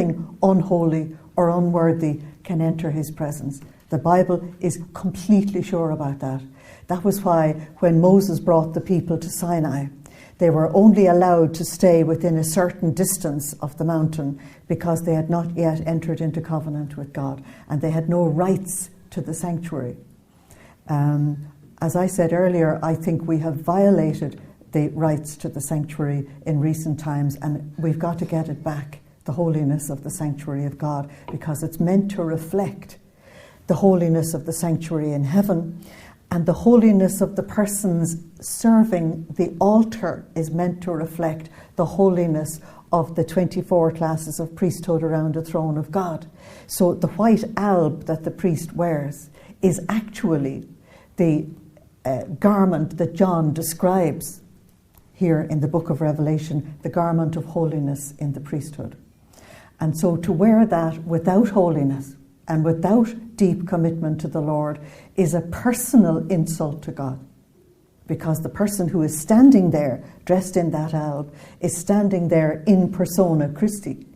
nothing unholy or unworthy can enter his presence. The Bible is completely sure about that. That was why when Moses brought the people to Sinai, they were only allowed to stay within a certain distance of the mountain because they had not yet entered into covenant with God, and they had no rights to the sanctuary. As I said earlier, I think we have violated the rights to the sanctuary in recent times, and we've got to get it back, the holiness of the sanctuary of God, because it's meant to reflect the holiness of the sanctuary in heaven, and the holiness of the persons serving the altar is meant to reflect the holiness of the 24 classes of priesthood around the throne of God. So the white alb that the priest wears is actually the garment that John describes here in the book of Revelation, the garment of holiness in the priesthood. And so to wear that without holiness and without deep commitment to the Lord is a personal insult to God, because the person who is standing there dressed in that alb is standing there in persona Christi.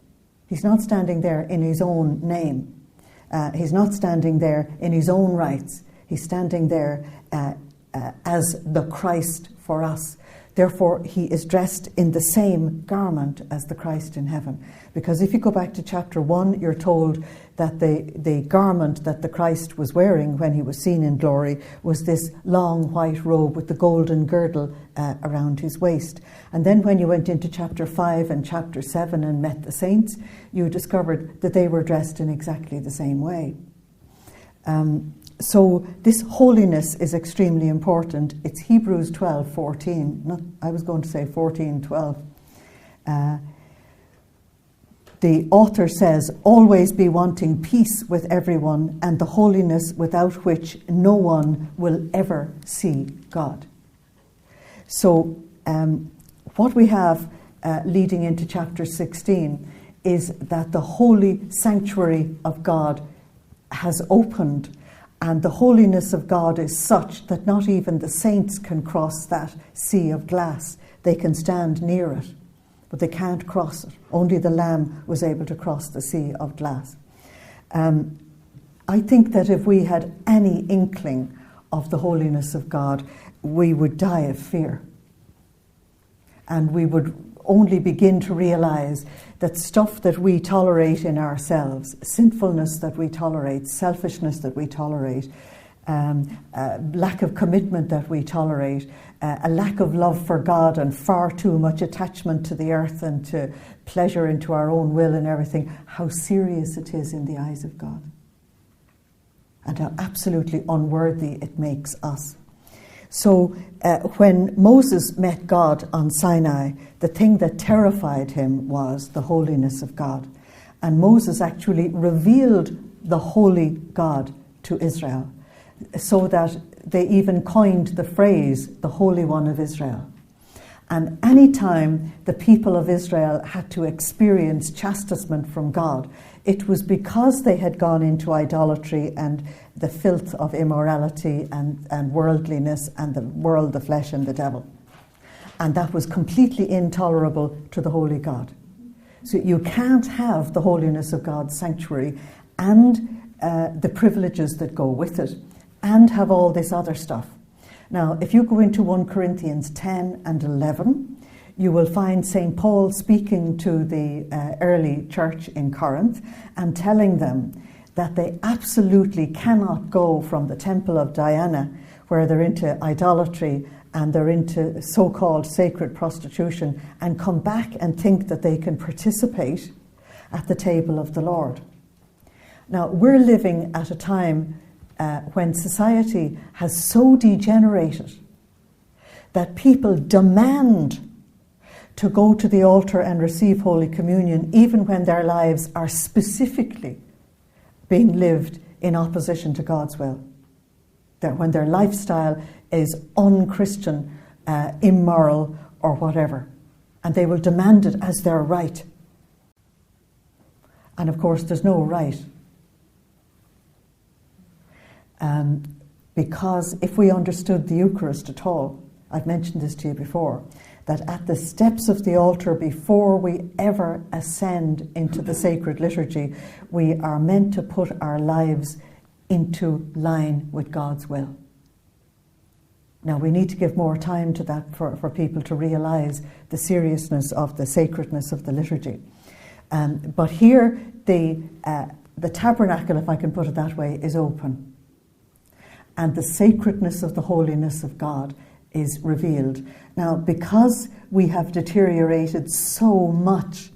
He's not standing there in his own name. He's not standing there in his own rights. He's standing there as the Christ for us. Therefore, he is dressed in the same garment as the Christ in heaven. Because if you go back to chapter 1, you're told that the garment that the Christ was wearing when he was seen in glory was this long white robe with the golden girdle around his waist. And then when you went into chapter 5 and chapter 7 and met the saints, you discovered that they were dressed in exactly the same way. So this holiness is extremely important. It's Hebrews 12:14. I was going to say 14:12. The author says, "Always be wanting peace with everyone and the holiness without which no one will ever see God." So what we have leading into chapter 16 is that the holy sanctuary of God has opened, and the holiness of God is such that not even the saints can cross that sea of glass. They can stand near it, but they can't cross it. Only the Lamb was able to cross the sea of glass. I think that if we had any inkling of the holiness of God, we would die of fear. And we would only begin to realize that stuff that we tolerate in ourselves, sinfulness that we tolerate, selfishness that we tolerate, lack of commitment that we tolerate, a lack of love for God and far too much attachment to the earth and to pleasure into our own will and everything, how serious it is in the eyes of God, and how absolutely unworthy it makes us. So when Moses met God on Sinai, the thing that terrified him was the holiness of God. And Moses actually revealed the holy God to Israel, so that they even coined the phrase, the Holy One of Israel. And any time the people of Israel had to experience chastisement from God, it was because they had gone into idolatry and the filth of immorality and worldliness and the world, the flesh and the devil. And that was completely intolerable to the holy God. So you can't have the holiness of God's sanctuary and the privileges that go with it and have all this other stuff. Now, if you go into 1 Corinthians 10 and 11, you will find St. Paul speaking to the early church in Corinth and telling them that they absolutely cannot go from the temple of Diana, where they're into idolatry and they're into so-called sacred prostitution, and come back and think that they can participate at the table of the Lord. Now, we're living at a time when society has so degenerated that people demand to go to the altar and receive Holy Communion even when their lives are specifically being lived in opposition to God's will. That when their lifestyle is unchristian, immoral, or whatever. And they will demand it as their right. And of course, there's no right. Because if we understood the Eucharist at all, I've mentioned this to you before, that at the steps of the altar, before we ever ascend into the sacred liturgy, we are meant to put our lives into line with God's will. Now, we need to give more time to that for people to realise the seriousness of the sacredness of the liturgy. But here, the tabernacle, if I can put it that way, is open. And the sacredness of the holiness of God is revealed. Now, because we have deteriorated so much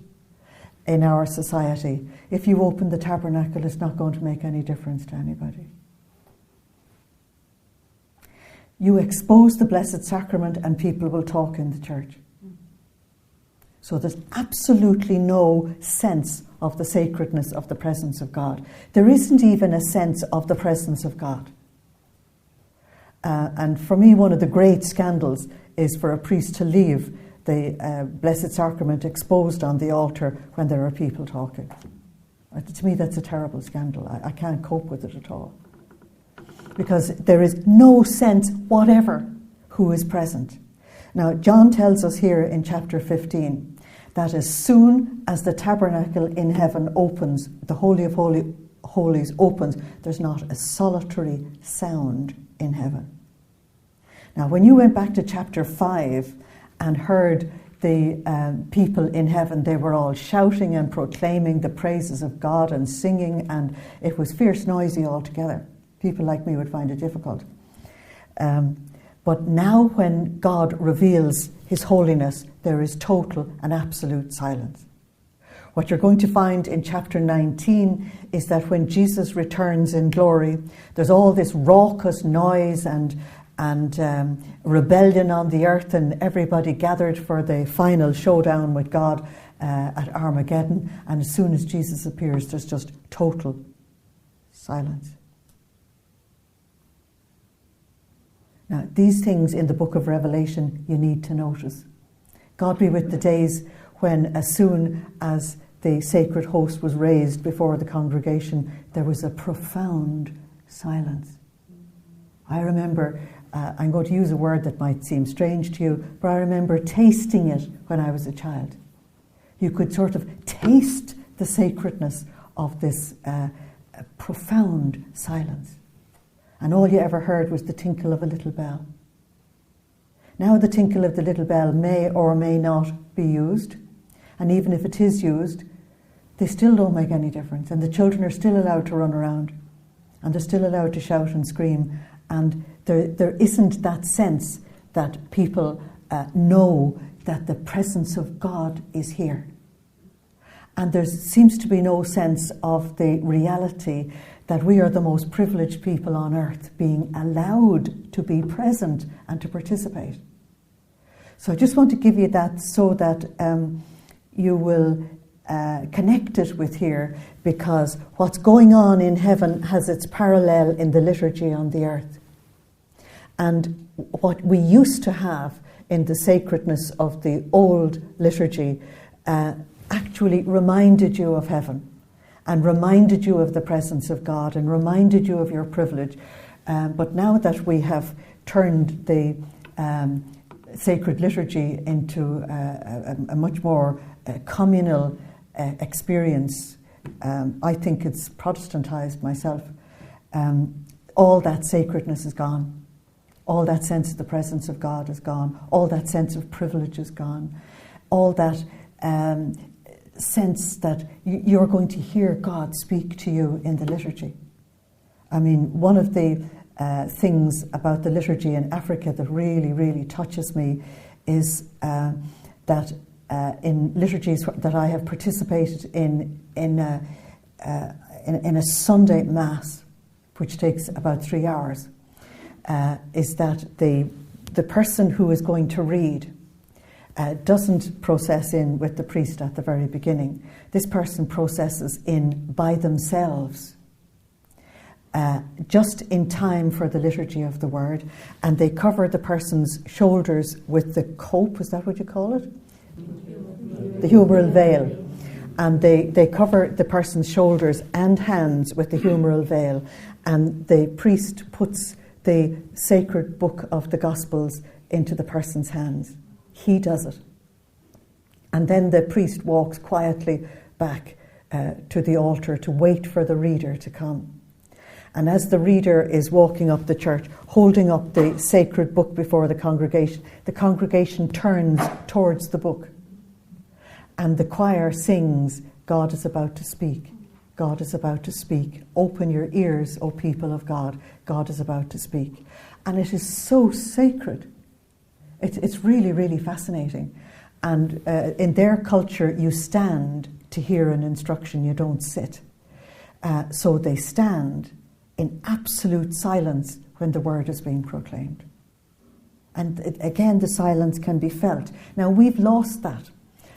in our society, if you open the tabernacle, it's not going to make any difference to anybody. You expose the Blessed Sacrament and people will talk in the church. So there's absolutely no sense of the sacredness of the presence of God. There isn't even a sense of the presence of God. And for me, one of the great scandals is for a priest to leave the Blessed Sacrament exposed on the altar when there are people talking. To me, that's a terrible scandal. I can't cope with it at all. Because there is no sense whatever who is present. Now, John tells us here in chapter 15 that as soon as the tabernacle in heaven opens, the Holy of Holies opens, there's not a solitary sound in heaven. Now, when you went back to chapter 5 and heard the people in heaven, they were all shouting and proclaiming the praises of God and singing, and it was fierce noisy altogether. People like me would find it difficult. But now when God reveals his holiness, there is total and absolute silence. What you're going to find in chapter 19 is that when Jesus returns in glory, there's all this raucous noise and rebellion on the earth, and everybody gathered for the final showdown with God at Armageddon. And as soon as Jesus appears, there's just total silence. Now, these things in the book of Revelation you need to notice. God be with the days when, as soon as the sacred host was raised before the congregation, there was a profound silence. I remember, I'm going to use a word that might seem strange to you, but I remember tasting it when I was a child. You could sort of taste the sacredness of this profound silence. And all you ever heard was the tinkle of a little bell. Now the tinkle of the little bell may or may not be used. And even if it is used, they still don't make any difference. And the children are still allowed to run around. And they're still allowed to shout and scream. And there isn't that sense that people know that the presence of God is here. And there seems to be no sense of the reality that we are the most privileged people on earth, being allowed to be present and to participate. So I just want to give you that so that you will connect it with here, because what's going on in heaven has its parallel in the liturgy on the earth. And what we used to have in the sacredness of the old liturgy actually reminded you of heaven, and reminded you of the presence of God, and reminded you of your privilege. But now that we have turned the sacred liturgy into a much more communal experience, I think it's Protestantized myself, all that sacredness is gone. All that sense of the presence of God is gone. All that sense of privilege is gone. All that sense that you're going to hear God speak to you in the liturgy. I mean, one of the things about the liturgy in Africa that really, really touches me is that in liturgies that I have participated in a Sunday Mass, which takes about 3 hours, is that the person who is going to read doesn't process in with the priest at the very beginning. This person processes in by themselves, just in time for the liturgy of the word, and they cover the person's shoulders with the cope, is that what you call it? The humeral veil. And they cover the person's shoulders and hands with the humeral veil, and the priest puts the sacred book of the Gospels into the person's hands. He does it. And then the priest walks quietly back to the altar to wait for the reader to come. And as the reader is walking up the church, holding up the sacred book before the congregation turns towards the book. And the choir sings, God is about to speak. God is about to speak. Open your ears, O people of God. God is about to speak. And it is so sacred. It's really, really fascinating. And in their culture, you stand to hear an instruction. You don't sit. So they stand in absolute silence when the word is being proclaimed. And again, the silence can be felt. Now, we've lost that.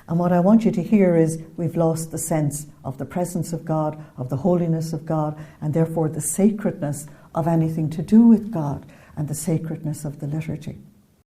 And what I want you to hear is we've lost the sense of the presence of God, of the holiness of God, and therefore the sacredness of anything to do with God and the sacredness of the liturgy.